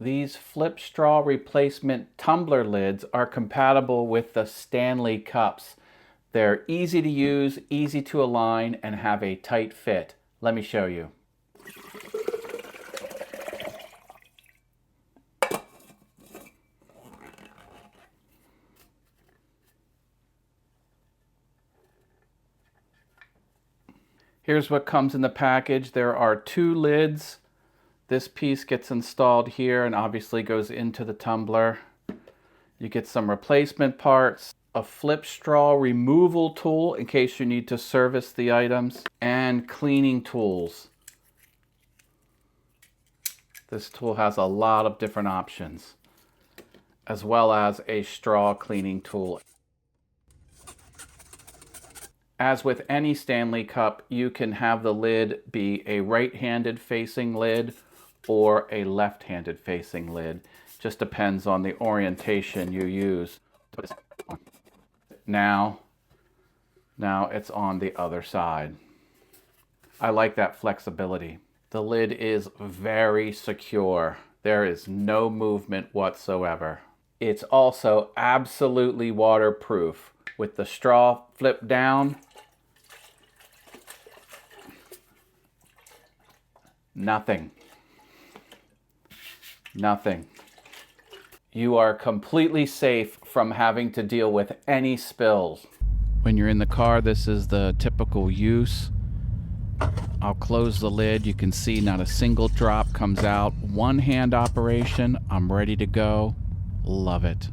These flip straw replacement tumbler lids are compatible with the Stanley cups. They're easy to use, easy to align, and have a tight fit. Let me show you. Here's what comes in the package. There are 2 lids. This piece gets installed here and obviously goes into the tumbler. You get some replacement parts, a flip straw removal tool in case you need to service the items, and cleaning tools. This tool has a lot of different options, as well as a straw cleaning tool. As with any Stanley cup, you can have the lid be a right-handed facing lid or a left-handed facing lid. Just depends on the orientation you use. Now it's on the other side. I like that flexibility. The lid is very secure. There is no movement whatsoever. It's also absolutely waterproof. With the straw flipped down, nothing. You are completely safe from having to deal with any spills. When you're in the car, this is the typical use. I'll close the lid. You can see not a single drop comes out. One hand operation. I'm ready to go. Love it.